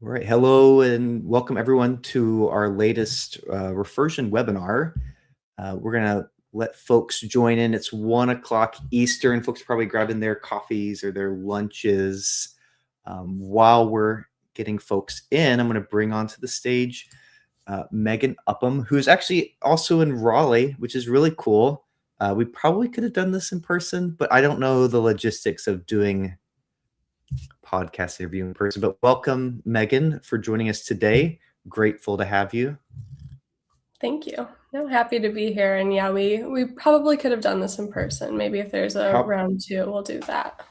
All right. Hello and welcome everyone to our latest Reversion webinar. We're going to let folks join in. It's 1 o'clock Eastern. Folks are probably grabbing their coffees or their lunches. While we're getting folks in, I'm going to bring onto the stage Megan Upham, who's actually also in Raleigh, which is really cool. We probably could have done this in person, but I don't know the logistics of doing podcast interview in person. But welcome, Megan, for joining us today. Grateful to have you. Thank you. I'm happy to be here. And yeah, we probably could have done this in person. Maybe if there's a round two, we'll do that.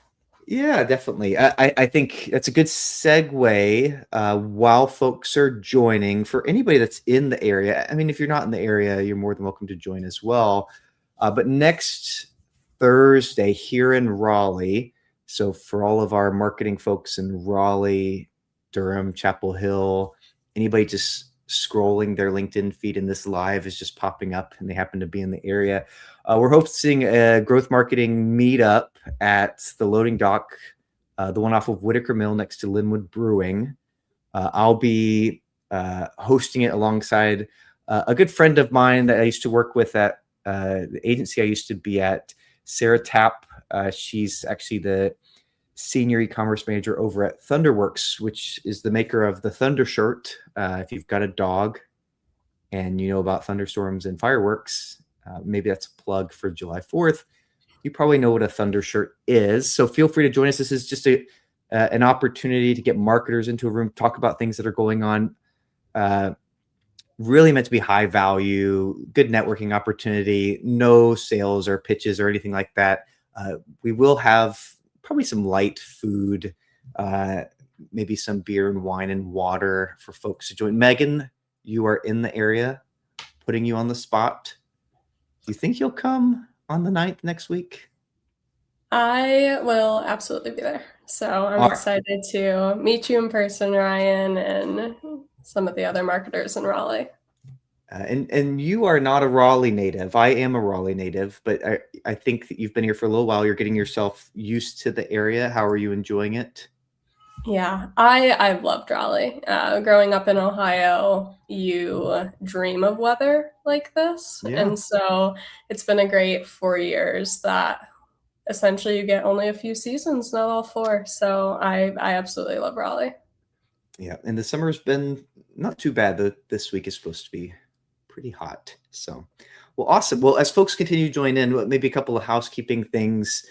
Yeah, definitely. I think that's a good segue while folks are joining. For anybody that's in the area, I mean, if you're not in the area, you're more than welcome to join as well. But next Thursday here in Raleigh, so for all of our marketing folks in Raleigh, Durham, Chapel Hill, anybody just scrolling their LinkedIn feed and this live is just popping up and they happen to be in the area, we're hosting a growth marketing meetup at the loading dock, the one off of Whitaker Mill next to Linwood Brewing. I'll be hosting it alongside a good friend of mine that I used to work with at the agency I used to be at, Sarah Tapp. She's actually the senior e-commerce manager over at Thunderworks, which is the maker of the Thunder shirt. If you've got a dog and you know about thunderstorms and fireworks, maybe that's a plug for July 4th. You probably know what a Thunder shirt is. So feel free to join us. This is just an opportunity to get marketers into a room, talk about things that are going on. Really meant to be high value, good networking opportunity, no sales or pitches or anything like that. We will have probably some light food, maybe some beer and wine and water for folks to join. Megan, you are in the area, putting you on the spot. Do you think you'll come on the 9th next week? I will absolutely be there. So I'm excited to meet you in person, Ryan, and some of the other marketers in Raleigh. And you are not a Raleigh native. I am a Raleigh native, but I think that you've been here for a little while. You're getting yourself used to the area. How are you enjoying it? Yeah, I've loved Raleigh. Growing up in Ohio, you dream of weather like this. Yeah. And so it's been a great 4 years that essentially you get only a few seasons, not all four. So I absolutely love Raleigh. Yeah, and the summer's been not too bad. This week is supposed to be pretty hot. So, well, awesome. Well, as folks continue to join in, maybe a couple of housekeeping things.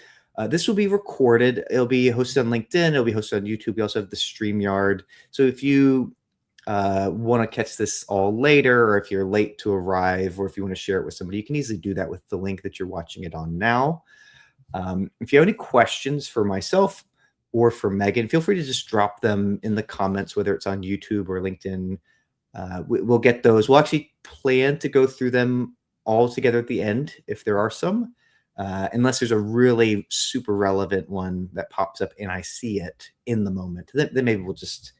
This will be recorded. It'll be hosted on LinkedIn. It'll be hosted on YouTube. We also have the StreamYard. So if you want to catch this all later, or if you're late to arrive, or if you want to share it with somebody, you can easily do that with the link that you're watching it on now. If you have any questions for myself or for Megan, feel free to just drop them in the comments, whether it's on YouTube or LinkedIn. We'll get those. We'll actually plan to go through them all together at the end, if there are some, unless there's a really super relevant one that pops up and I see it in the moment. Then maybe we'll just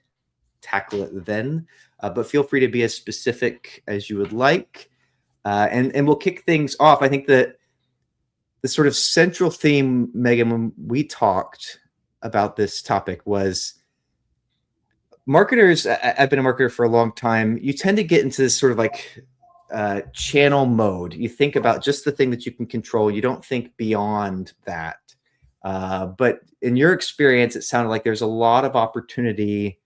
tackle it then. But feel free to be as specific as you would like. And we'll kick things off. I think that the sort of central theme, Megan, when we talked about this topic was marketers. I've been a marketer for a long time. You tend to get into this sort of like channel mode. You think about just the thing that you can control. You don't think beyond that. But in your experience, it sounded like there's a lot of opportunity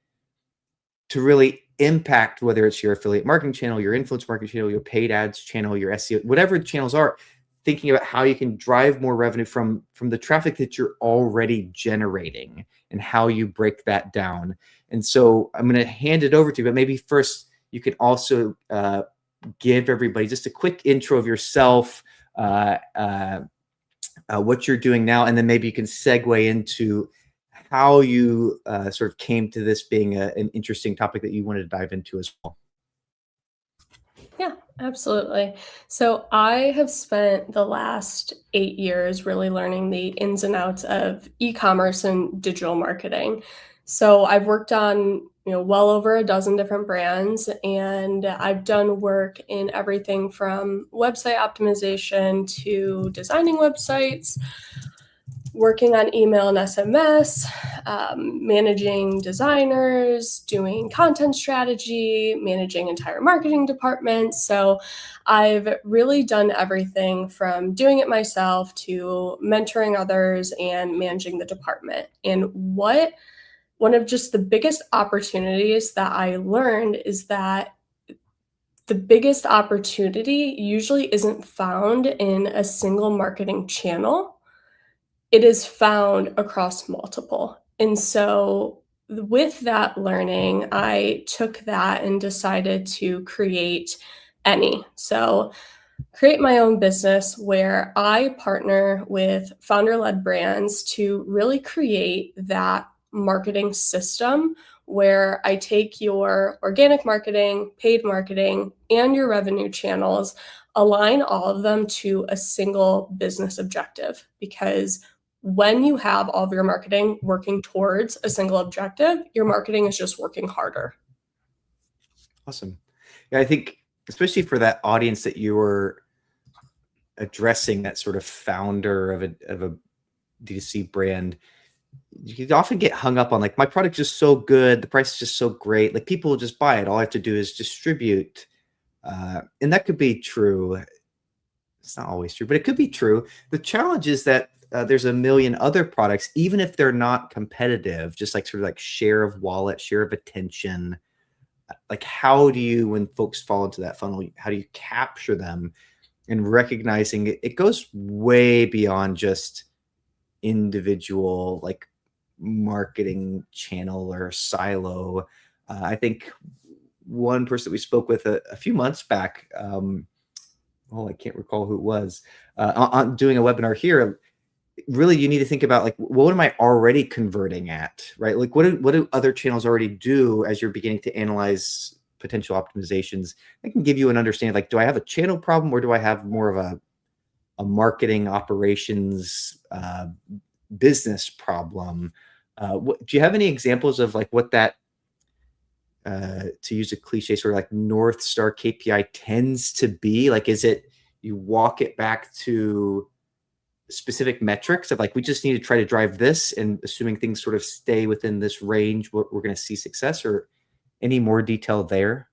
to really impact, whether it's your affiliate marketing channel, your influence marketing channel, your paid ads channel, your SEO, whatever the channels are, thinking about how you can drive more revenue from the traffic that you're already generating and how you break that down. And so I'm going to hand it over to you, but maybe first you can also give everybody just a quick intro of yourself, what you're doing now, and then maybe you can segue into how you sort of came to this being an interesting topic that you wanted to dive into as well. Yeah, absolutely. So I have spent the last 8 years really learning the ins and outs of e-commerce and digital marketing. So I've worked on, well over a dozen different brands, and I've done work in everything from website optimization to designing websites, working on email and SMS, managing designers, doing content strategy, managing entire marketing departments. So I've really done everything from doing it myself to mentoring others and managing the department. And one of just the biggest opportunities that I learned is that the biggest opportunity usually isn't found in a single marketing channel. It is found across multiple. And so with that learning, I took that and decided to create Any. So create my own business where I partner with founder led brands to really create that marketing system where I take your organic marketing, paid marketing, and your revenue channels, align all of them to a single business objective. Because when you have all of your marketing working towards a single objective, your marketing is just working harder. Awesome. Yeah, I think especially for that audience that you were addressing, that sort of founder of a D2C brand, you can often get hung up on like, my product's just so good, the price is just so great, like people will just buy it. All I have to do is distribute. And that could be true. It's not always true, but it could be true. The challenge is that there's a million other products, even if they're not competitive, just like sort of like share of wallet, share of attention. Like, how do you, when folks fall into that funnel, how do you capture them? And recognizing it goes way beyond just individual like marketing channel or silo. I think one person that we spoke with a few months back, I can't recall who it was, on doing a webinar here. Really, you need to think about like, what am I already converting at, right? Like, what do other channels already do as you're beginning to analyze potential optimizations? I can give you an understanding, like, do I have a channel problem or do I have more of a marketing operations business problem? Do you have any examples of like what that, to use a cliche, sort of like North Star KPI tends to be? Like, is it you walk it back to specific metrics of like, we just need to try to drive this, and assuming things sort of stay within this range, we're going to see success? Or any more detail there?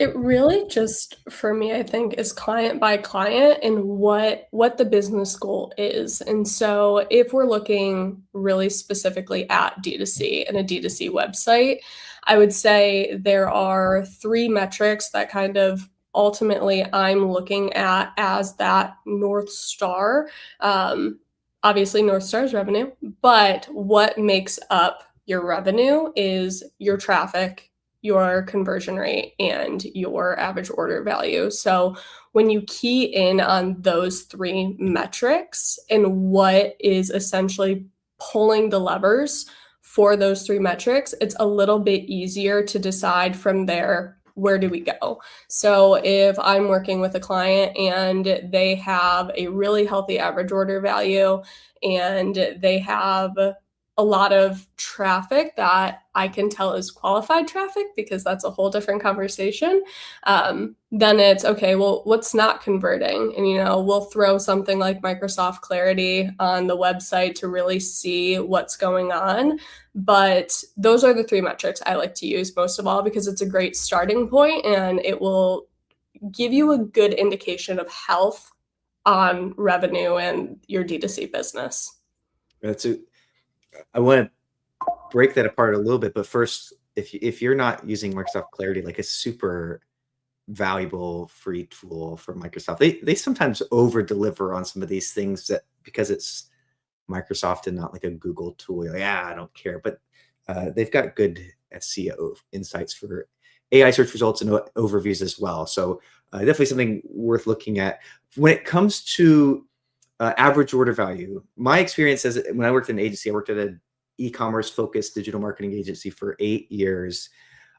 It really just, for me, I think, is client by client and what the business goal is. And so if we're looking really specifically at D2C and a D2C website, I would say there are three metrics that kind of ultimately I'm looking at as that North Star. Obviously, North Star is revenue, but what makes up your revenue is your traffic, your conversion rate, and your average order value. So when you key in on those three metrics and what is essentially pulling the levers for those three metrics, it's a little bit easier to decide from there, where do we go? So if I'm working with a client and they have a really healthy average order value and they have a lot of traffic that I can tell is qualified traffic, because that's a whole different conversation, then it's okay, well, what's not converting? And, we'll throw something like Microsoft Clarity on the website to really see what's going on. But those are the three metrics I like to use most of all, because it's a great starting point and it will give you a good indication of health on revenue and your D2C business. I want to break that apart a little bit, but first, if you're not using Microsoft Clarity, like a super valuable free tool for Microsoft, they sometimes over deliver on some of these things, that because it's Microsoft and not like a Google tool, you're like, I don't care. But they've got good SEO insights for AI search results and overviews as well. So definitely something worth looking at. When it comes to average order value, my experience is, when I worked in an agency, I worked at an e-commerce focused digital marketing agency for 8 years.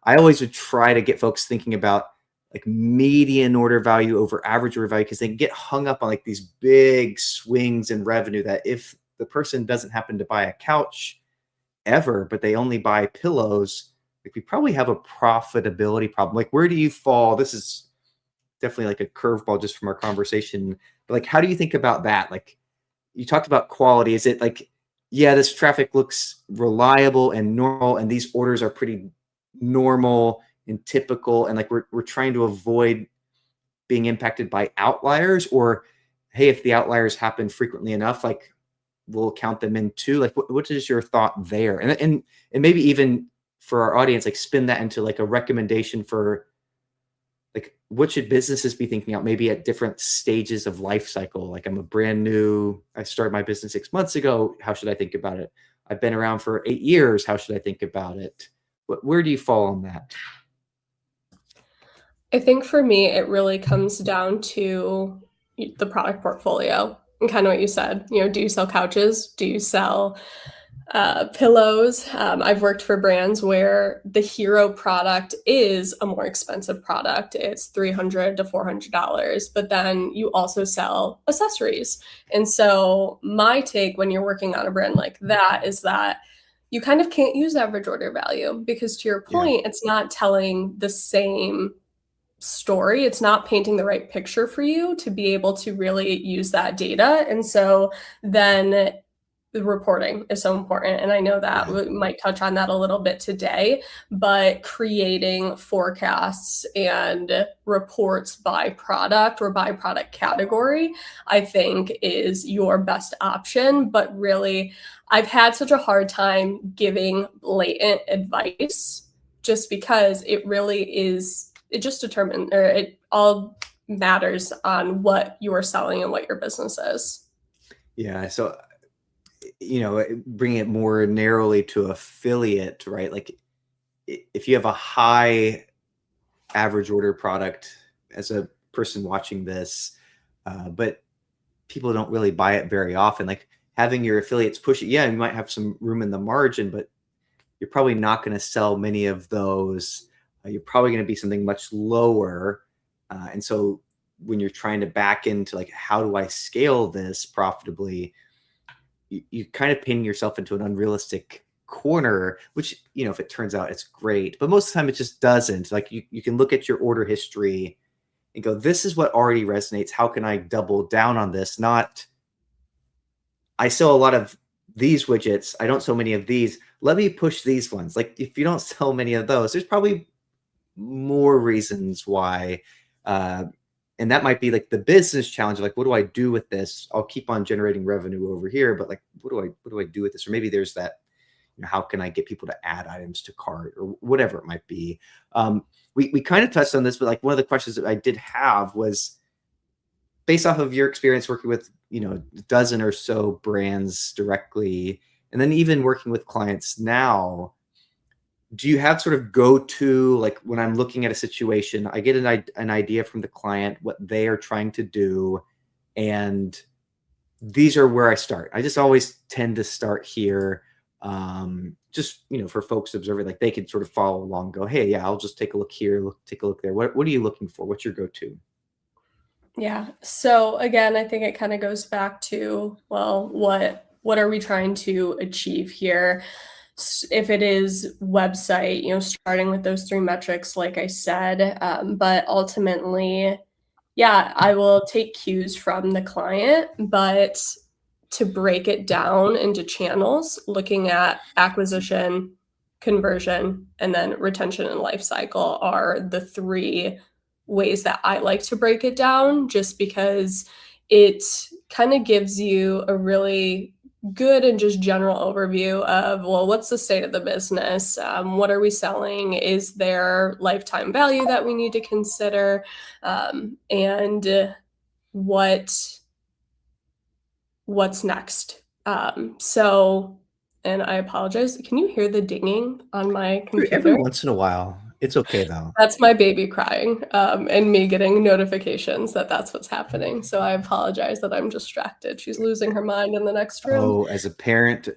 I always would try to get folks thinking about like median order value over average order value, because they get hung up on like these big swings in revenue, that if the person doesn't happen to buy a couch ever, but they only buy pillows, like we probably have a profitability problem. Like, where do you fall? This is definitely like a curveball just from our conversation, but like, how do you think about that? Like, you talked about quality. Is it like, yeah, this traffic looks reliable and normal, and these orders are pretty normal and typical, and like we're trying to avoid being impacted by outliers, or hey, if the outliers happen frequently enough, like we'll count them in too. Like what is your thought there? And maybe even for our audience, like spin that into like a recommendation for like what should businesses be thinking out maybe at different stages of life cycle. Like I started my business 6 months ago. How should I think about it? I've been around for 8 years. How should I think about it? Where do you fall on that? I think for me, it really comes down to the product portfolio and kind of what you said. Do you sell couches? Do you sell pillows? I've worked for brands where the hero product is a more expensive product. It's $300 to $400, but then you also sell accessories. And so my take when you're working on a brand like that is that you kind of can't use average order value because to your Yeah. point, it's not telling the same story. It's not painting the right picture for you to be able to really use that data. And so then the reporting is so important. And I know that Yeah. we might touch on that a little bit today, but creating forecasts and reports by product or by product category, I think is your best option. But really, I've had such a hard time giving blatant advice just because it really is, it just determines, or it all matters on what you are selling and what your business is. Yeah. So, bringing it more narrowly to affiliate, right? Like if you have a high average order product as a person watching this, but people don't really buy it very often, like having your affiliates push it, yeah, you might have some room in the margin, but you're probably not going to sell many of those. You're probably going to be something much lower. And so when you're trying to back into like, how do I scale this profitably? You kind of pin yourself into an unrealistic corner, which, if it turns out it's great, but most of the time it just doesn't. Like you can look at your order history and go, this is what already resonates. How can I double down on this? Not, I sell a lot of these widgets. I don't sell many of these. Let me push these ones. Like if you don't sell many of those, there's probably more reasons why. And that might be like the business challenge. Like, what do I do with this? I'll keep on generating revenue over here, but like, what do I do with this? Or maybe there's that, how can I get people to add items to cart or whatever it might be. We kind of touched on this, but like one of the questions that I did have was based off of your experience working with, a dozen or so brands directly, and then even working with clients now, do you have sort of go-to, like when I'm looking at a situation, I get an idea from the client, what they are trying to do, and these are where I start. I just always tend to start here. Just, for folks observing, like they can sort of follow along, go, hey, yeah, I'll just take a look here, take a look there. What are you looking for? What's your go-to? Yeah. So again, I think it kind of goes back to, well, what are we trying to achieve here? If it is website, starting with those three metrics, like I said, but ultimately, yeah, I will take cues from the client, but to break it down into channels, looking at acquisition, conversion, and then retention and life cycle are the three ways that I like to break it down, just because it kind of gives you a really good and just general overview of, well, what's the state of the business? What are we selling? Is there lifetime value that we need to consider? And what's next? So, and I apologize. Can you hear the dinging on my Every computer? once in a while. It's okay though. That's my baby crying, and me getting notifications that that's what's happening. So I apologize that I'm distracted. She's losing her mind in the next room. Oh, as a parent,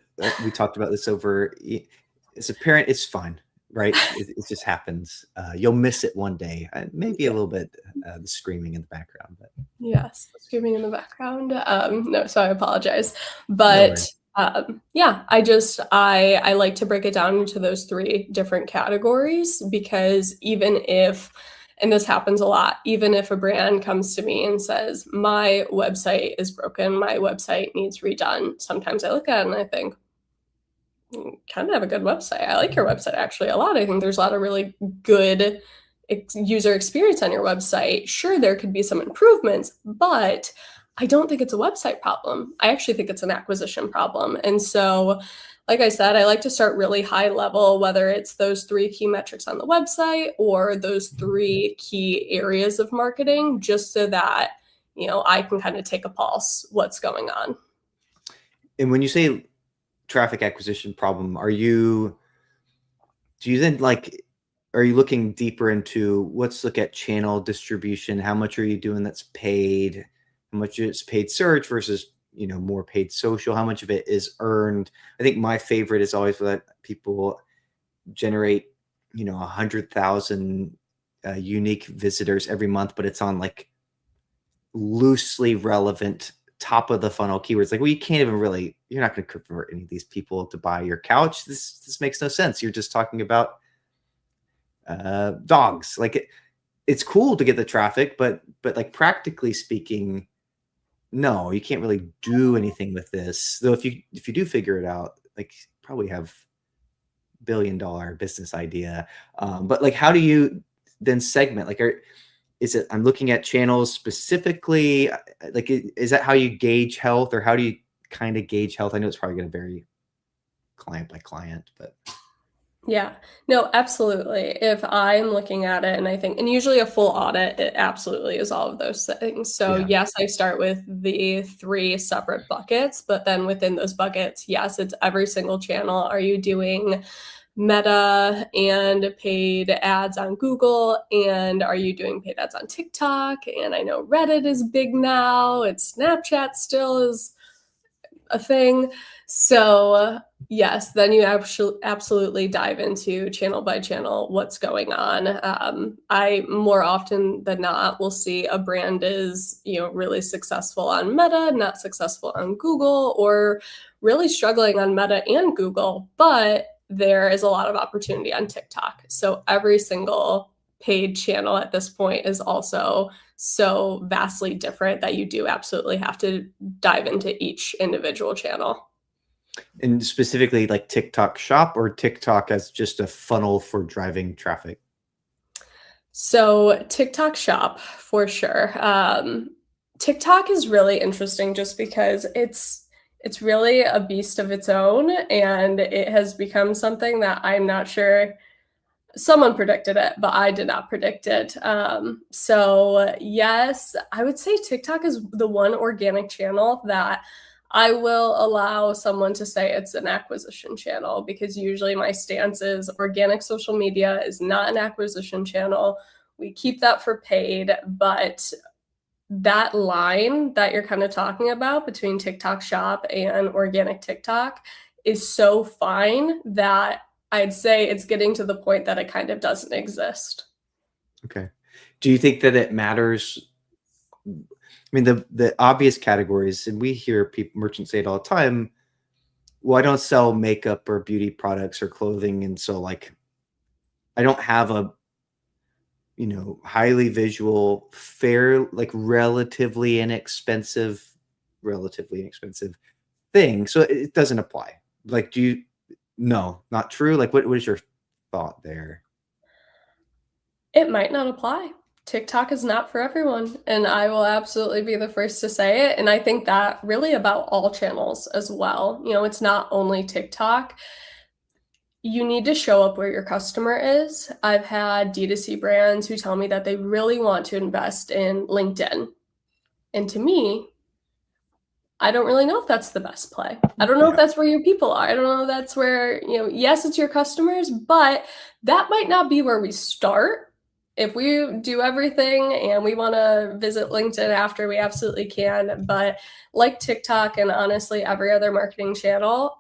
we talked about this as a parent, it's fine, right? It just happens. You'll miss it one day. Maybe a little bit the screaming in the background, but Yes, the screaming in the background. No, so I apologize. no But worries. yeah, I like to break it down into those three different categories because even if And this happens a lot. Even if a brand comes to me and says, my website is broken, my website needs redone, sometimes I look at it and I think, kind of have a good website. I like your website actually a lot. I think there's a lot of really good user experience on your website. Sure, there could be some improvements, but I don't think it's a website problem. I actually think it's an acquisition problem. And so, like I said, I like to start really high level, whether it's those three key metrics on the website or those three key areas of marketing, just so that, I can kind of take a pulse what's going on. And when you say traffic acquisition problem, are you looking deeper into, let's look at channel distribution? How much are you doing that's paid? How much is paid search versus, more paid social? How much of it is earned? I think my favorite is always that people generate, 100,000 unique visitors every month, but it's on like loosely relevant top of the funnel keywords. Like, well, you're not going to convert any of these people to buy your couch. This makes no sense. You're just talking about dogs. Like, it's cool to get the traffic, but like, practically speaking, no, you can't really do anything with this. Though if you do figure it out, like, you probably have $1 billion business idea. But like, how do you then segment? Like, is it, I'm looking at channels specifically? Like, is that how you gauge health, or how do you kind of gauge health? I know it's probably going to vary client by client, but Yeah, no, absolutely. If I'm looking at it and I think, and usually a full audit, it absolutely is all of those things. So, yeah. yes, I start with the three separate buckets, but then within those buckets, yes, it's every single channel. Are you doing Meta and paid ads on Google? And are you doing paid ads on TikTok? And I know Reddit is big now, it's Snapchat still is a thing. So, yes, then you absolutely dive into channel by channel what's going on. I more often than not will see a brand is, really successful on Meta, not successful on Google, or really struggling on Meta and Google, but there is a lot of opportunity on TikTok. So every single paid channel at this point is also so vastly different that you do absolutely have to dive into each individual channel. And specifically, like, TikTok Shop, or TikTok as just a funnel for driving traffic? So TikTok Shop for sure. TikTok is really interesting just because it's really a beast of its own, and it has become something that I'm not sure someone predicted it, but I did not predict it. So yes, I would say TikTok is the one organic channel that I will allow someone to say it's an acquisition channel, because usually my stance is organic social media is not an acquisition channel. We keep that for paid, but that line that you're kind of talking about between TikTok Shop and organic TikTok is so fine that I'd say it's getting to the point that it kind of doesn't exist. Okay. Do you think that it matters? I mean, the obvious categories, and we hear people, merchants say it all the time. Well, I don't sell makeup or beauty products or clothing, and so, like, I don't have a, highly visual, like, relatively inexpensive thing. So it doesn't apply. Like, no, not true. Like, what is your thought there? It might not apply. TikTok is not for everyone, and I will absolutely be the first to say it. And I think that really about all channels as well. It's not only TikTok. You need to show up where your customer is. I've had D2C brands who tell me that they really want to invest in LinkedIn. And to me, I don't really know if that's the best play. I don't know if Yeah. that's where your people are. I don't know if that's where, yes, it's your customers, but that might not be where we start. If we do everything and we want to visit LinkedIn after, we absolutely can. But like TikTok and honestly every other marketing channel,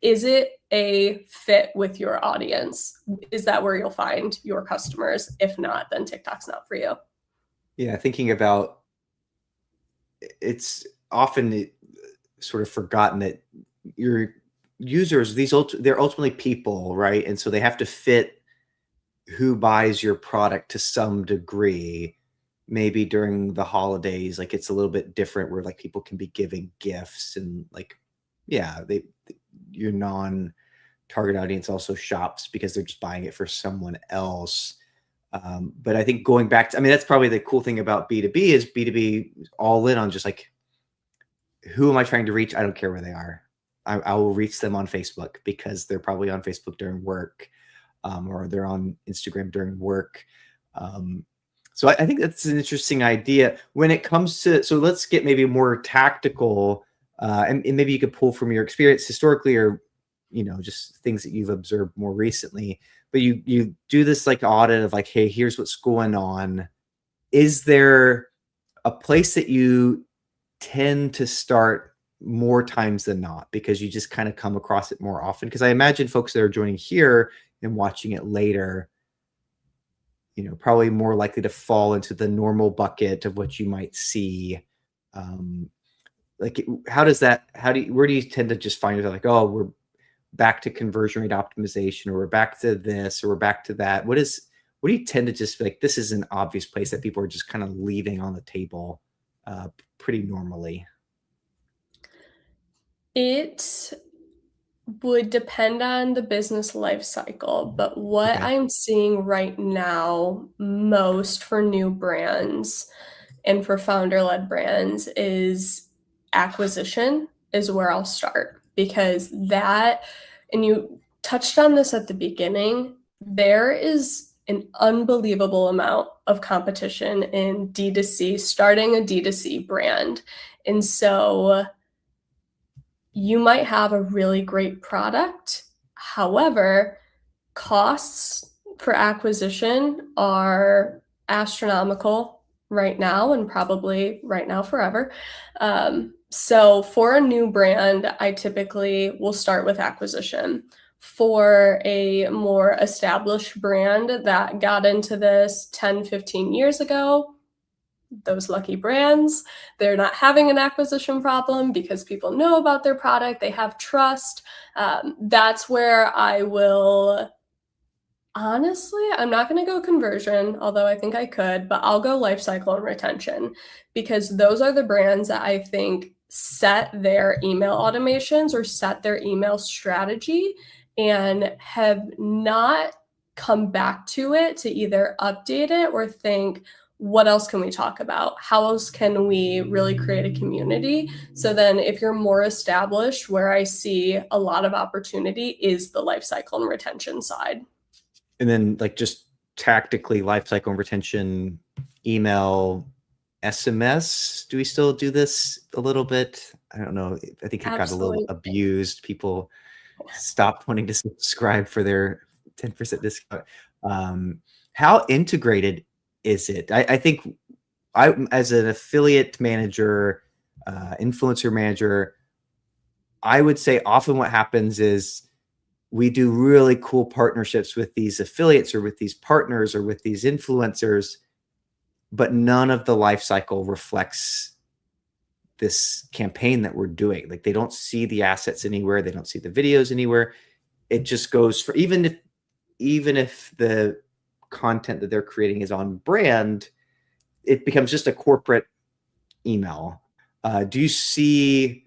is it a fit with your audience? Is that where you'll find your customers? If not, then TikTok's not for you. Yeah, thinking about, it's often sort of forgotten that your users, they're ultimately people, right? And so they have to fit who buys your product to some degree. Maybe during the holidays, like it's a little bit different where like people can be giving gifts and like, yeah, your non-target audience also shops because they're just buying it for someone else. But I think going back to, I mean, that's probably the cool thing about B2B is B2B all in on just like, who am I trying to reach? I don't care where they are. I will reach them on Facebook because they're probably on Facebook during work, or they're on Instagram during work. So I think that's an interesting idea when it comes to, so let's get maybe more tactical, and maybe you could pull from your experience historically, or, you know, just things that you've observed more recently, but you do this like audit of like, hey, here's what's going on. Is there a place that you tend to start more times than not because you just kind of come across it more often? Because I imagine folks that are joining here and watching it later, you know, probably more likely to fall into the normal bucket of what you might see. Like, how does that, where do you tend to just find it like, oh, we're back to conversion rate optimization, or we're back to this, or we're back to that? What do you tend to just like, this is an obvious place that people are just kind of leaving on the table pretty normally? It would depend on the business life cycle, but what Okay. I'm seeing right now most for new brands and for founder-led brands is acquisition is where I'll start, because that, and you touched on this at the beginning, there is an unbelievable amount of competition in D2C, starting a D2C brand. And so you might have a really great product. However, costs for acquisition are astronomical right now and probably right now forever. So for a new brand, I typically will start with acquisition. For a more established brand that got into this 10, 15 years ago, those lucky brands, they're not having an acquisition problem because people know about their product, they have trust. That's where I will, honestly, I'm not going to go conversion, although I think I could, but I'll go life cycle and retention, because those are the brands that I think set their email automations or set their email strategy and have not come back to it to either update it or think, what else can we talk about? How else can we really create a community? So then if you're more established, where I see a lot of opportunity is the life cycle and retention side. And then like just tactically lifecycle and retention, email, SMS. Do we still do this a little bit? I don't know. I think it got a little Absolutely. abused. People stopped wanting to subscribe for their 10% discount. How integrated is it? I think as an affiliate manager, influencer manager, I would say often what happens is we do really cool partnerships with these affiliates or with these partners or with these influencers, but none of the life cycle reflects this campaign that we're doing. Like they don't see the assets anywhere. They don't see the videos anywhere. It just goes for, even if the content that they're creating is on brand, it becomes just a corporate email. Do you see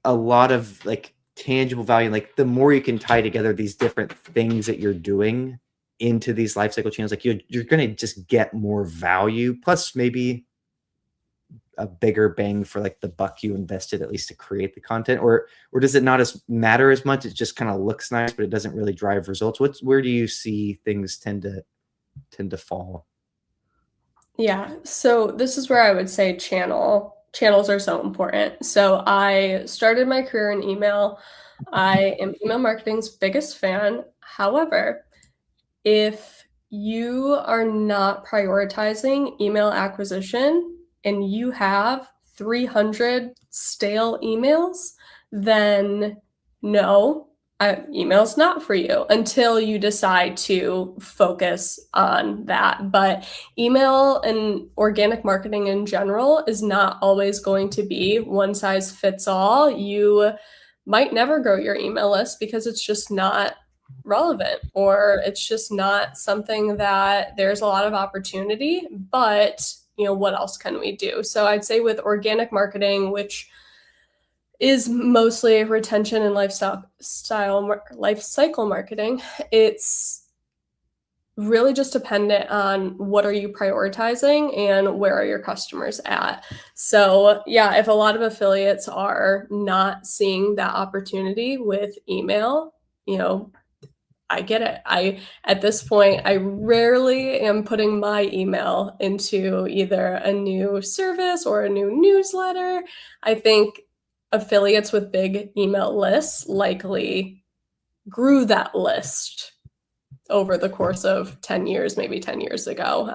a lot of like tangible value, like the more you can tie together these different things that you're doing into these life cycle channels, like you're going to just get more value, plus maybe a bigger bang for like the buck you invested, at least to create the content? Or does it not as matter as much? It just kind of looks nice, but it doesn't really drive results. Where do you see things tend to fall? Yeah. So this is where I would say channels are so important. So I started my career in email. I am email marketing's biggest fan. However, if you are not prioritizing email acquisition and you have 300 stale emails, then no, email's not for you until you decide to focus on that. But email and organic marketing in general is not always going to be one size fits all. You might never grow your email list because it's just not relevant, or it's just not something that there's a lot of opportunity, but what else can we do? So I'd say with organic marketing, which is mostly retention and life cycle marketing, it's really just dependent on what are you prioritizing and where are your customers at. So yeah, if a lot of affiliates are not seeing that opportunity with email, you know, I get it. At this point, I rarely am putting my email into either a new service or a new newsletter. I think affiliates with big email lists likely grew that list over the course of 10 years, maybe 10 years ago.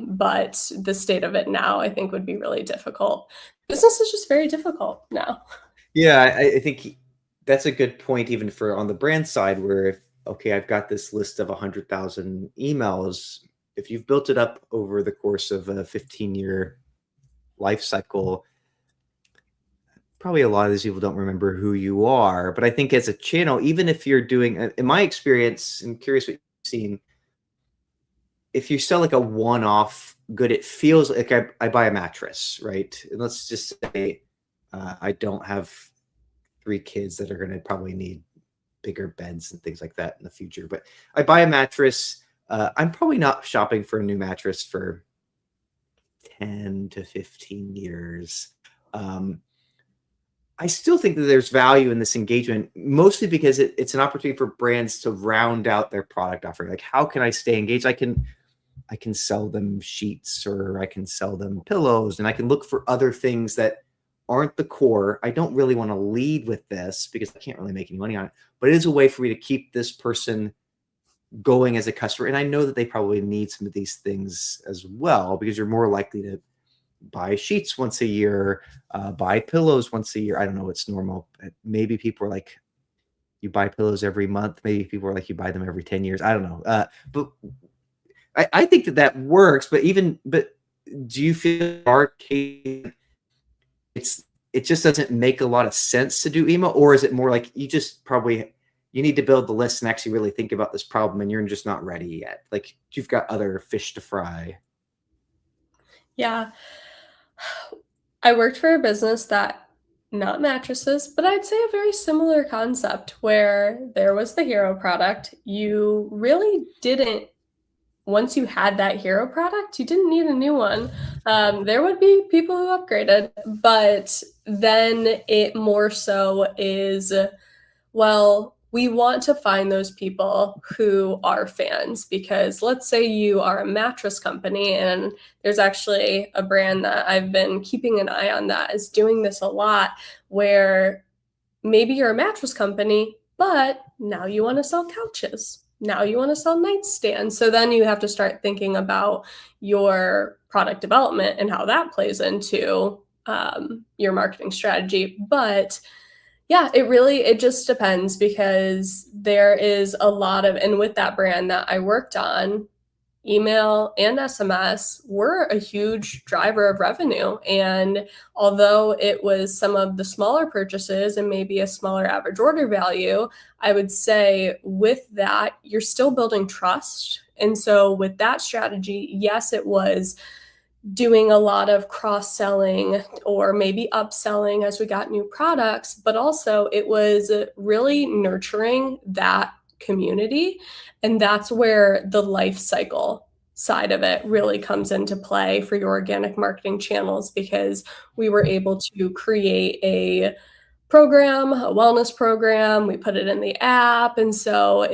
But the state of it now, I think, would be really difficult. Business is just very difficult now. Yeah, I think that's a good point, even for on the brand side, where if, okay, I've got this list of 100,000 emails. If you've built it up over the course of a 15-year life cycle, probably a lot of these people don't remember who you are. But I think as a channel, even if you're doing, in my experience, I'm curious what you've seen, if you sell like a one-off good, it feels like I buy a mattress, right? And let's just say I don't have 3 kids that are going to probably need bigger beds and things like that in the future. But I buy a mattress. I'm probably not shopping for a new mattress for 10 to 15 years. I still think that there's value in this engagement, mostly because it's an opportunity for brands to round out their product offering. Like, how can I stay engaged? I can sell them sheets, or I can sell them pillows, and I can look for other things that aren't the core. I don't really want to lead with this because I can't really make any money on it, but it is a way for me to keep this person going as a customer. And I know that they probably need some of these things as well, because you're more likely to buy sheets once a year, buy pillows once a year. I don't know what's normal. Maybe people are like, you buy pillows every month. Maybe people are like, you buy them every 10 years. I don't know. But I think that works. But do you feel our case, it just doesn't make a lot of sense to do email? Or is it more like you need to build the list and actually really think about this problem, and you're just not ready yet? Like, you've got other fish to fry. Yeah. I worked for a business that, not mattresses, but I'd say a very similar concept where there was the hero product. You really didn't, once you had that hero product, you didn't need a new one. There would be people who upgraded, but then it more so is, well, we want to find those people who are fans, because let's say you are a mattress company, and there's actually a brand that I've been keeping an eye on that is doing this a lot, where maybe you're a mattress company, but now you want to sell couches. Now you want to sell nightstands. So then you have to start thinking about your product development and how that plays into your marketing strategy. But yeah, it just depends, because there is a lot of, and with that brand that I worked on, email and SMS were a huge driver of revenue. And although it was some of the smaller purchases and maybe a smaller average order value, I would say with that, you're still building trust. And so with that strategy, yes, it was doing a lot of cross-selling or maybe upselling as we got new products, but also it was really nurturing that community. And that's where the life cycle side of it really comes into play for your organic marketing channels, because we were able to create a program, a wellness program. We put it in the app. And so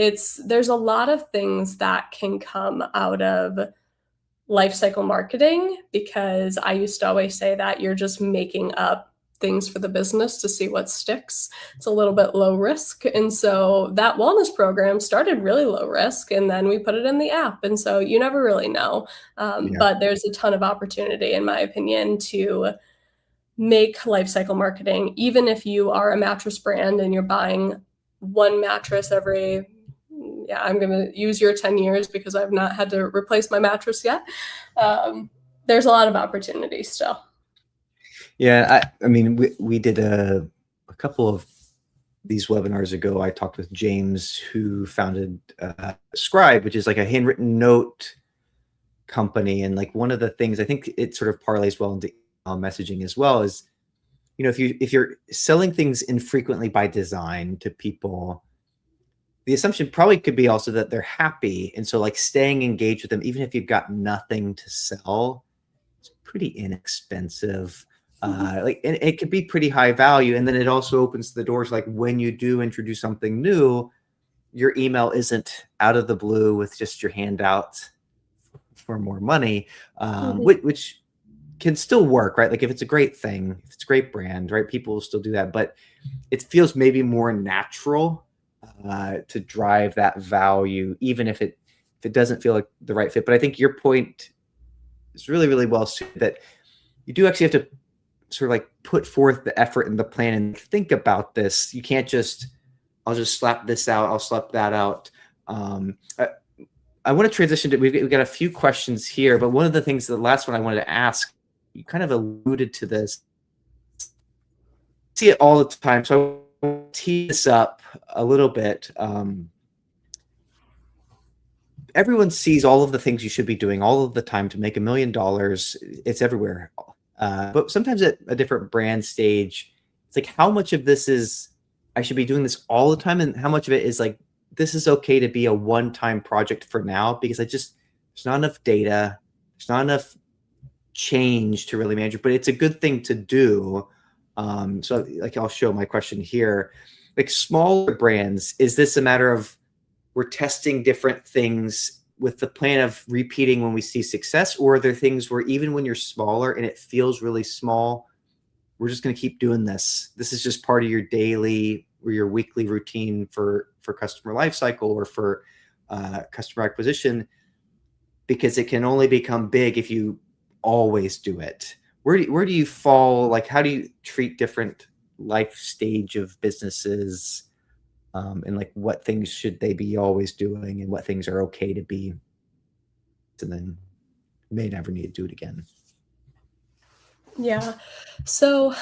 there's a lot of things that can come out of life cycle marketing, because I used to always say that you're just making up things for the business to see what sticks. It's a little bit low risk. And so that wellness program started really low risk, and then we put it in the app. And so you never really know. Yeah. But there's a ton of opportunity, in my opinion, to make life cycle marketing, even if you are a mattress brand and you're buying one mattress every, yeah, I'm going to use your 10 years because I've not had to replace my mattress yet. There's a lot of opportunity still. Yeah, I mean, we did a couple of these webinars ago, I talked with James, who founded Scribe, which is like a handwritten note company. And like one of the things I think it sort of parlays well into messaging as well is, you know, if you're selling things infrequently by design to people, the assumption probably could be also that they're happy. And so like staying engaged with them, even if you've got nothing to sell, it's pretty inexpensive. Like, and it could be pretty high value. And then it also opens the doors, like when you do introduce something new, your email isn't out of the blue with just your handout for more money, which can still work, right? Like if it's a great thing, if it's a great brand, right? People will still do that, but it feels maybe more natural to drive that value, even if it doesn't feel like the right fit. But I think your point is really, really well suited, that you do actually have to sort of like put forth the effort and the plan and think about this. You can't just, I'll just slap this out, I'll slap that out. I want to transition to, we've got a few questions here, but one of the things, the last one I wanted to ask, you kind of alluded to this, see it all the time. So I'll tee this up a little bit. Everyone sees all of the things you should be doing all of the time to make $1 million. It's everywhere. But sometimes at a different brand stage, it's like, how much of this is, I should be doing this all the time? And how much of it is like, this is okay to be a one-time project for now, because there's not enough data, there's not enough change to really manage it, but it's a good thing to do. So like, I'll show my question here. Like smaller brands, is this a matter of we're testing different things with the plan of repeating when we see success? Or are there things where even when you're smaller and it feels really small, we're just going to keep doing this? This is just part of your daily or your weekly routine for customer lifecycle or for customer acquisition, because it can only become big if you always do it. Where do you fall? Like, how do you treat different life stage of businesses? And like, what things should they be always doing and what things are okay to be, and then may never need to do it again? Yeah. So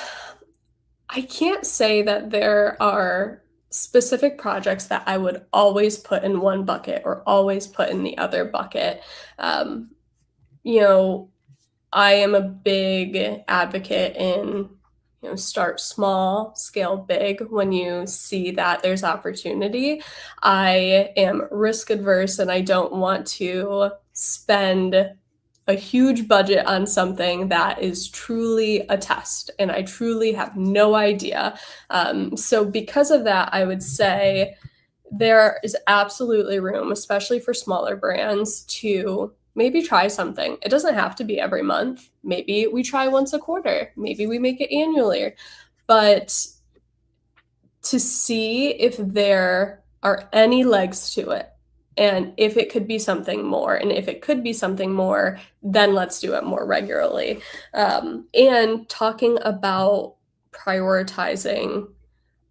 I can't say that there are specific projects that I would always put in one bucket or always put in the other bucket. Um, you know, I am a big advocate in, start small, scale big when you see that there's opportunity. I am risk adverse and I don't want to spend a huge budget on something that is truly a test and I truly have no idea. So, because of that, I would say there is absolutely room, especially for smaller brands, to maybe try something. It doesn't have to be every month. Maybe we try once a quarter. Maybe we make it annually. But to see if there are any legs to it and if it could be something more. And if it could be something more, then let's do it more regularly. And talking about prioritizing,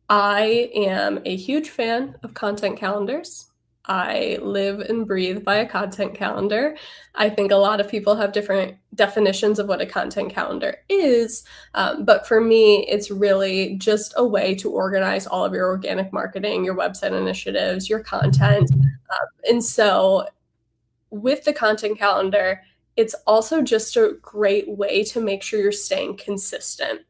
I am a huge fan of content calendars. I live and breathe by a content calendar. I think a lot of people have different definitions of what a content calendar is, but for me, it's really just a way to organize all of your organic marketing, your website initiatives, your content. And so, with the content calendar, it's also just a great way to make sure you're staying consistent.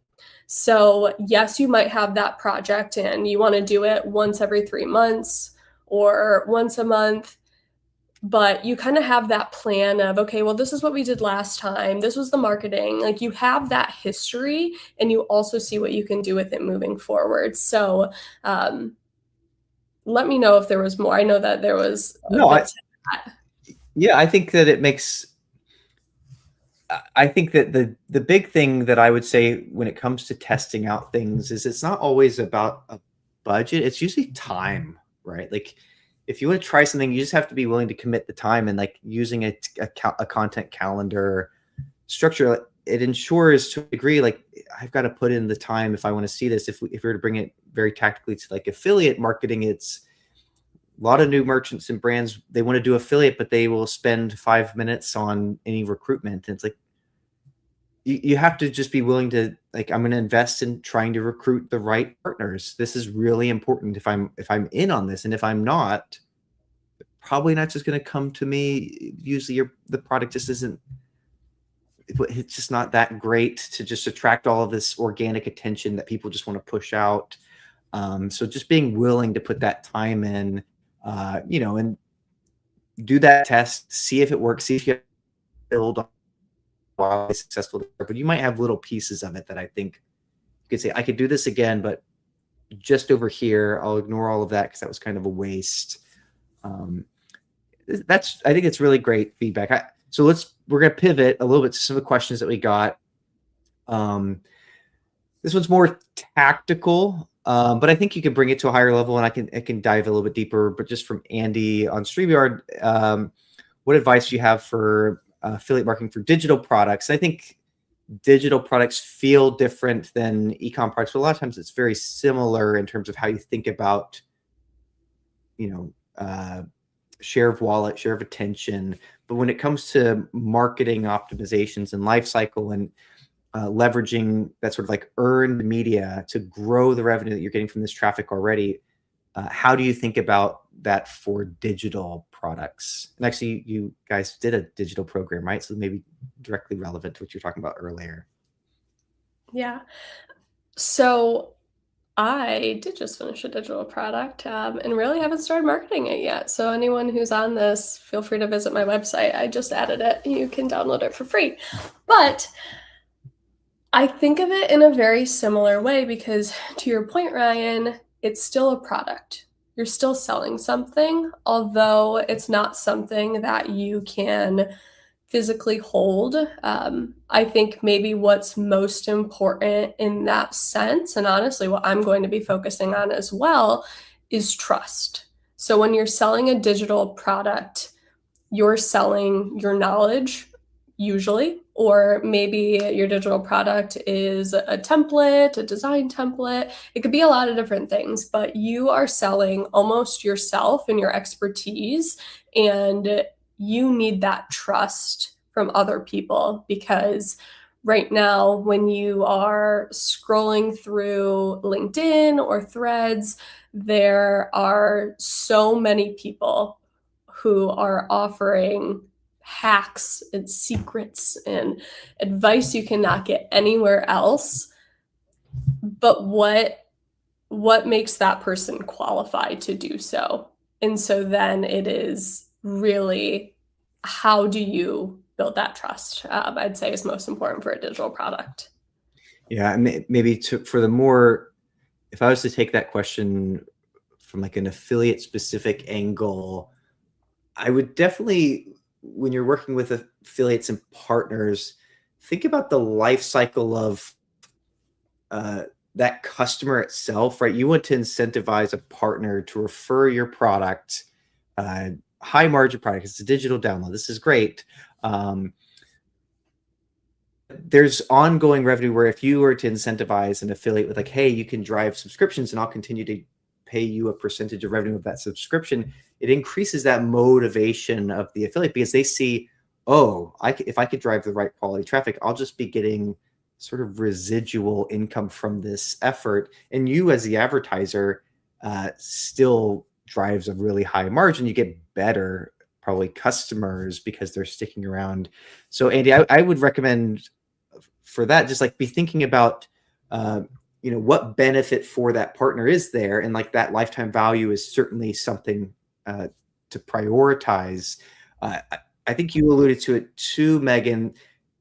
So, yes, you might have that project and you want to do it once every 3 months or once a month, but you kind of have that plan of, okay, well, this is what we did last time. This was the marketing. Like, you have that history and you also see what you can do with it moving forward. So, let me know if there was more. I know that there was a No, bit to that. yeah, I think that I think that the big thing that I would say when it comes to testing out things is it's not always about a budget. It's usually time, right? Like if you want to try something, you just have to be willing to commit the time, and like using a content calendar structure, it ensures to a degree, like I've got to put in the time if I want to see this. If we were to bring it very tactically to like affiliate marketing, it's a lot of new merchants and brands, they want to do affiliate, but they will spend 5 minutes on any recruitment. And it's like, you have to just be willing to, like, I'm going to invest in trying to recruit the right partners. This is really important if I'm in on this. And if I'm not, probably not just going to come to me. Usually the product just isn't, it's just not that great to just attract all of this organic attention that people just want to push out. So just being willing to put that time in, and do that test, see if it works, see if you build wildly successful, but you might have little pieces of it that I think you could say, I could do this again, but just over here, I'll ignore all of that because that was kind of a waste. I think it's really great feedback. So we're going to pivot a little bit to some of the questions that we got. This one's more tactical, but I think you can bring it to a higher level, and I can dive a little bit deeper. But just from Andy on StreamYard, what advice do you have for affiliate marketing for digital products? I think digital products feel different than e-com products, but a lot of times it's very similar in terms of how you think about, share of wallet, share of attention. But when it comes to marketing optimizations and life cycle and leveraging that sort of like earned media to grow the revenue that you're getting from this traffic already, how do you think about that for digital products? And actually, you guys did a digital program, right? So maybe directly relevant to what you're talking about earlier. Yeah. So I did just finish a digital product and really haven't started marketing it yet. So anyone who's on this, feel free to visit my website. I just added it. You can download it for free. But I think of it in a very similar way because, to your point, Ryan, it's still a product. You're still selling something, although it's not something that you can physically hold. I think maybe what's most important in that sense, and honestly, what I'm going to be focusing on as well, is trust. So when you're selling a digital product, you're selling your knowledge, usually, or maybe your digital product is a template, a design template. It could be a lot of different things, but you are selling almost yourself and your expertise, and you need that trust from other people because right now, when you are scrolling through LinkedIn or Threads, there are so many people who are offering hacks and secrets and advice you cannot get anywhere else. But what makes that person qualified to do so? And so then it is really, how do you build that trust? I'd say is most important for a digital product. Yeah, and maybe for the more, if I was to take that question from like an affiliate specific angle, I would definitely, when you're working with affiliates and partners, think about the life cycle of that customer itself, right? You want to incentivize a partner to refer your product, high margin product. It's a digital download. This is great. There's ongoing revenue where if you were to incentivize an affiliate with like, hey, you can drive subscriptions and I'll continue to pay you a percentage of revenue of that subscription, it increases that motivation of the affiliate because they see, oh, if I could drive the right quality traffic, I'll just be getting sort of residual income from this effort. And you as the advertiser still drives a really high margin. You get better probably customers because they're sticking around. So Andy, I would recommend for that, just like be thinking about, what benefit for that partner is there. And like that lifetime value is certainly something to prioritize. I think you alluded to it too, Megan.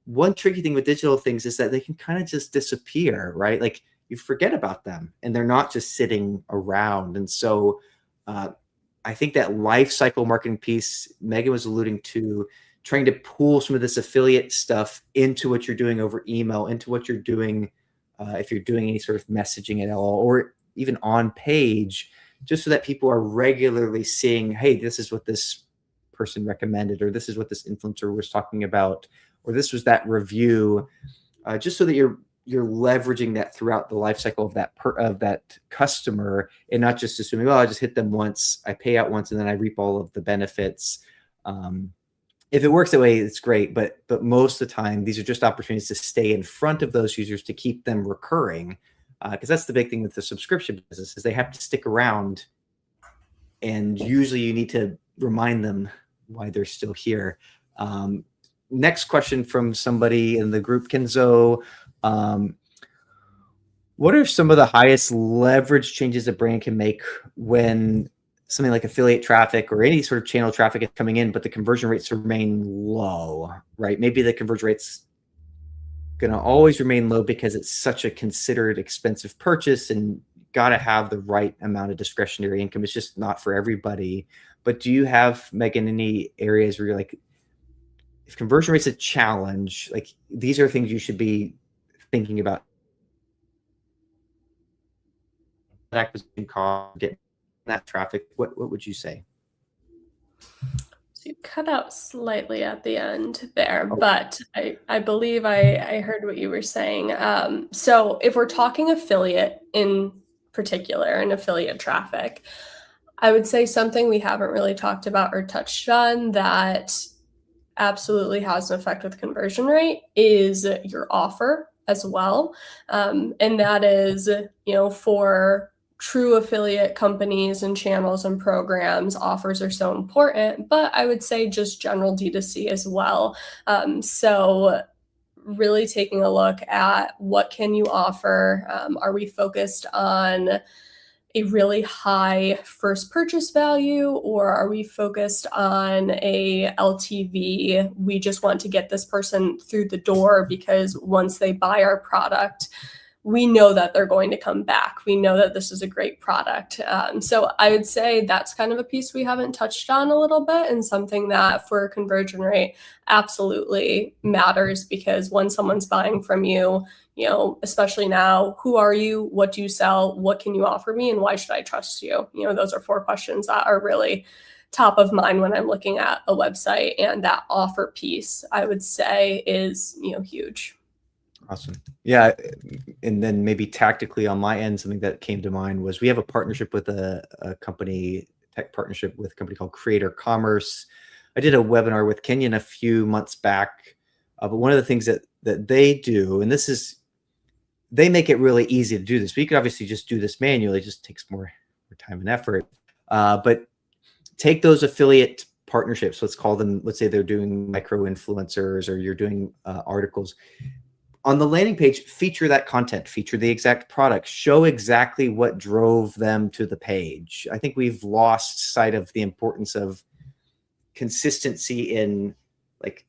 One tricky thing with digital things is that they can kind of just disappear, right? Like you forget about them and they're not just sitting around. And so I think that life cycle marketing piece Megan was alluding to, trying to pool some of this affiliate stuff into what you're doing over email, into what you're doing if you're doing any sort of messaging at all, or even on page, just so that people are regularly seeing, hey, this is what this person recommended, or this is what this influencer was talking about, or this was that review, just so that you're leveraging that throughout the life cycle of that customer, and not just assuming, oh, I just hit them once, I pay out once, and then I reap all of the benefits. if it works that way, it's great. But most of the time, these are just opportunities to stay in front of those users to keep them recurring, because that's the big thing with the subscription business is they have to stick around, and usually you need to remind them why they're still here. Next question from somebody in the group, Kenzo. What are some of the highest leverage changes a brand can make when something like affiliate traffic or any sort of channel traffic is coming in, but the conversion rates remain low, right? Maybe the conversion rate's going to always remain low because it's such a considered expensive purchase and got to have the right amount of discretionary income. It's just not for everybody. But do you have, Megan, any areas where you're like, if conversion rate's a challenge, like these are things you should be thinking about? Acquisition cost, getting that traffic, what would you say? So you cut out slightly at the end there, but I believe I heard what you were saying. So if we're talking affiliate in particular and affiliate traffic, I would say something we haven't really talked about or touched on that absolutely has an effect with conversion rate is your offer as well. And that is, for true affiliate companies and channels and programs, offers are so important, but I would say just general D2C as well. So really taking a look at what can you offer? Are we focused on a really high first purchase value, or are we focused on a LTV? We just want to get this person through the door because once they buy our product, we know that they're going to come back. We know that this is a great product. So I would say that's kind of a piece we haven't touched on a little bit, and something that for conversion rate absolutely matters, because when someone's buying from you, especially now, who are you? What do you sell? What can you offer me? And why should I trust you? Those are 4 questions that are really top of mind when I'm looking at a website, and that offer piece, I would say, is, huge. Awesome. Yeah. And then maybe tactically on my end, something that came to mind was we have a partnership with a company, tech partnership with a company called Creator Commerce. I did a webinar with Kenyon a few months back, but one of the things that they do, and this is, they make it really easy to do this, but you could obviously just do this manually. It just takes more time and effort. But take those affiliate partnerships, let's call them, let's say they're doing micro influencers or you're doing articles. On the landing page, feature that content, feature the exact product, show exactly what drove them to the page. I think we've lost sight of the importance of consistency in like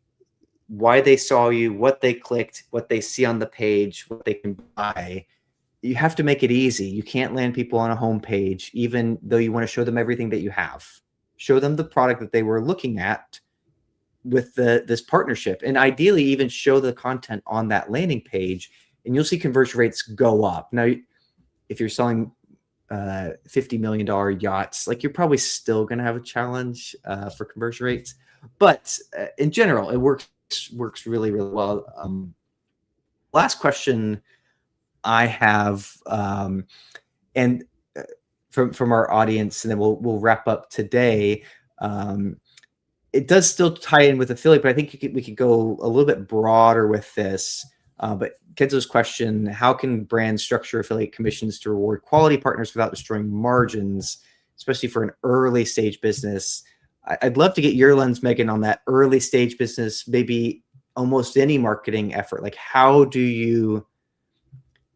why they saw you, what they clicked, what they see on the page, what they can buy. You have to make it easy. You can't land people on a homepage, even though you want to show them everything that you have. Show them the product that they were looking at with this partnership, and ideally even show the content on that landing page, and you'll see conversion rates go up. Now, if you're selling $50 million yachts, like you're probably still going to have a challenge for conversion rates, but in general, it works really, really well. Last question I have, and from our audience, and then we'll wrap up today. It does still tie in with affiliate, but I think we could go a little bit broader with this. But Kenzo's question, how can brands structure affiliate commissions to reward quality partners without destroying margins, especially for an early stage business? I'd love to get your lens, Megan, on that early stage business, maybe almost any marketing effort. Like how do you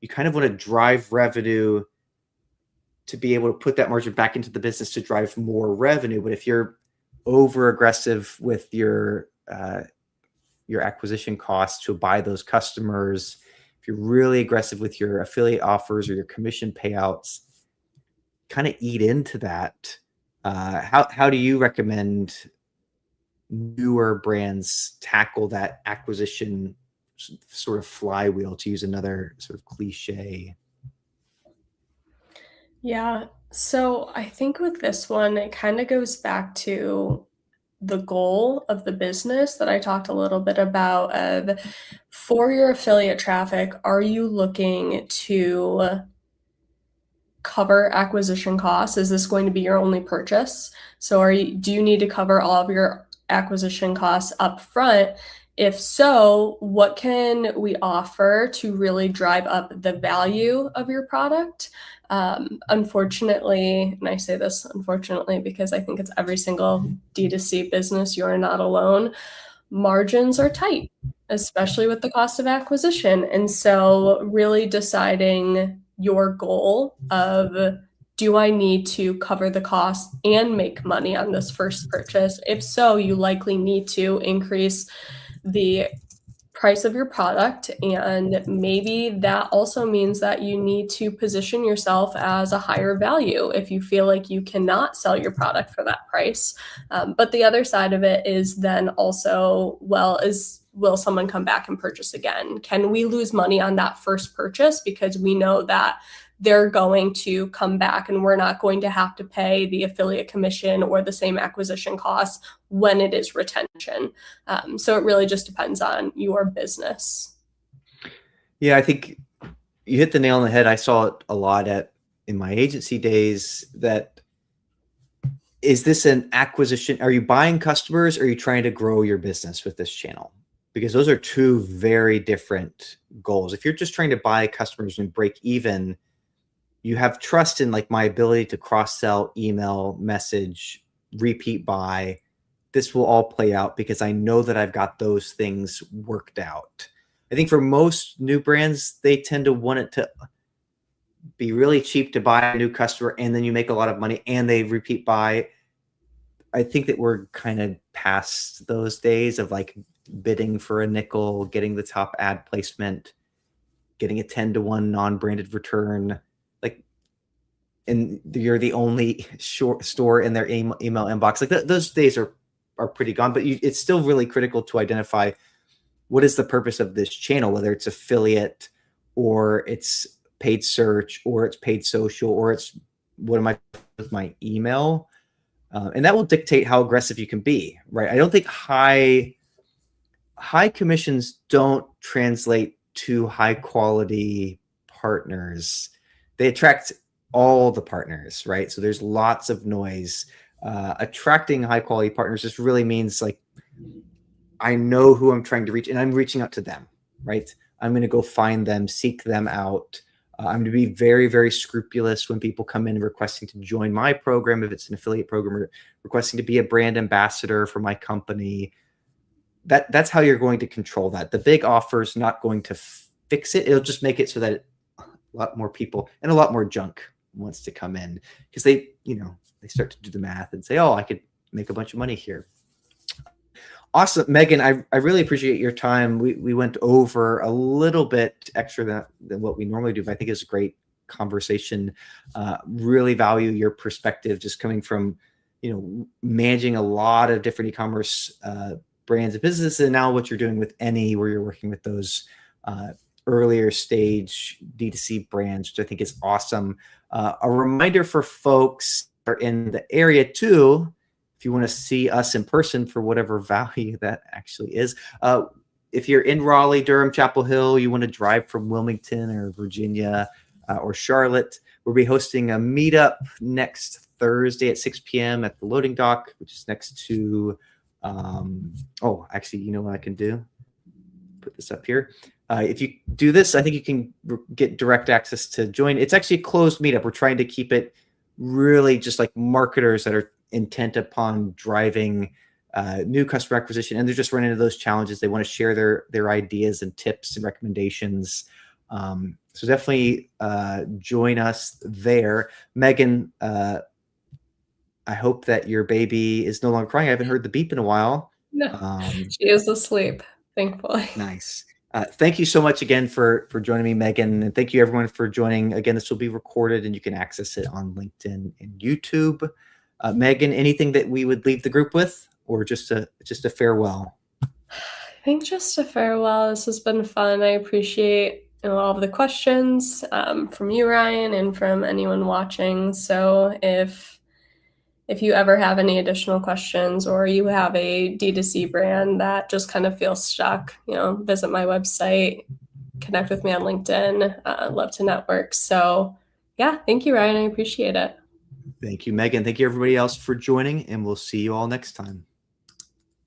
kind of want to drive revenue to be able to put that margin back into the business to drive more revenue. But if you're over aggressive with your acquisition costs to buy those customers, if you're really aggressive with your affiliate offers or your commission payouts, kind of eat into that. How do you recommend newer brands tackle that acquisition sort of flywheel, to use another sort of cliche? Yeah. So I think with this one, it kind of goes back to the goal of the business that I talked a little bit about of for your affiliate traffic, are you looking to cover acquisition costs? Is this going to be your only purchase? So do you need to cover all of your acquisition costs up front? If so, what can we offer to really drive up the value of your product? Unfortunately, and I say this unfortunately because I think it's every single D2C business, you're not alone, margins are tight, especially with the cost of acquisition. And so, really deciding your goal of, do I need to cover the cost and make money on this first purchase? If so, you likely need to increase the price of your product. And maybe that also means that you need to position yourself as a higher value if you feel like you cannot sell your product for that price. But the other side of it is then also, well, will someone come back and purchase again? Can we lose money on that first purchase because we know that they're going to come back and we're not going to have to pay the affiliate commission or the same acquisition costs when it is retention? So it really just depends on your business. Yeah, I think you hit the nail on the head. I saw it a lot in my agency days. That is this an acquisition? Are you buying customers? Or are you trying to grow your business with this channel? Because those are two very different goals. If you're just trying to buy customers and break even, you have trust in like my ability to cross-sell, email, message, repeat buy. This will all play out because I know that I've got those things worked out. I think for most new brands, they tend to want it to be really cheap to buy a new customer, and then you make a lot of money and they repeat buy. I think that we're kind of past those days of like bidding for a nickel, getting the top ad placement, getting a 10-to-1 non-branded return. Like, and you're the only store in their email inbox. Like those days are pretty gone, but it's still really critical to identify what is the purpose of this channel, whether it's affiliate or it's paid search or it's paid social or it's what am I with my email? And that will dictate how aggressive you can be, right? I don't think high commissions don't translate to high quality partners. They attract all the partners, right? So there's lots of noise. Attracting high quality partners just really means like, I know who I'm trying to reach and I'm reaching out to them, right? I'm going to go find them, seek them out. I'm going to be very, very scrupulous when people come in requesting to join my program, if it's an affiliate program, or requesting to be a brand ambassador for my company. That's how you're going to control that. The big offer is not going to fix it. It'll just make it so that a lot more people and a lot more junk wants to come in because they start to do the math and say, oh, I could make a bunch of money here. Awesome. Megan, I really appreciate your time. We went over a little bit extra than what we normally do, but I think it's a great conversation. Really value your perspective just coming from, managing a lot of different e-commerce brands and businesses, and now what you're doing with Any, where you're working with those earlier stage D2C brands, which I think is awesome. A reminder for folks who are in the area too, if you want to see us in person for whatever value that actually is. If you're in Raleigh, Durham, Chapel Hill, you want to drive from Wilmington or Virginia or Charlotte, we'll be hosting a meetup next Thursday at 6 p.m. at the loading dock, which is next to, actually, you know what I can do? Put this up here. If you do this, I think you can get direct access to join. It's actually a closed meetup. We're trying to keep it really just like marketers that are intent upon driving new customer acquisition, and they're just running into those challenges. They want to share their ideas and tips and recommendations. So definitely join us there. Megan, I hope that your baby is no longer crying. I haven't heard the beep in a while. No, she is asleep, thankfully. Nice. Thank you so much again for joining me, Megan. And thank you everyone for joining. Again, this will be recorded and you can access it on LinkedIn and YouTube. Megan, anything that we would leave the group with, or just a farewell? I think just a farewell. This has been fun. I appreciate all of the questions from you, Ryan, and from anyone watching. So if you ever have any additional questions, or you have a D2C brand that just kind of feels stuck, visit my website, connect with me on LinkedIn. Love to network. So yeah, thank you, Ryan. I appreciate it. Thank you, Megan. Thank you, everybody else, for joining, and we'll see you all next time.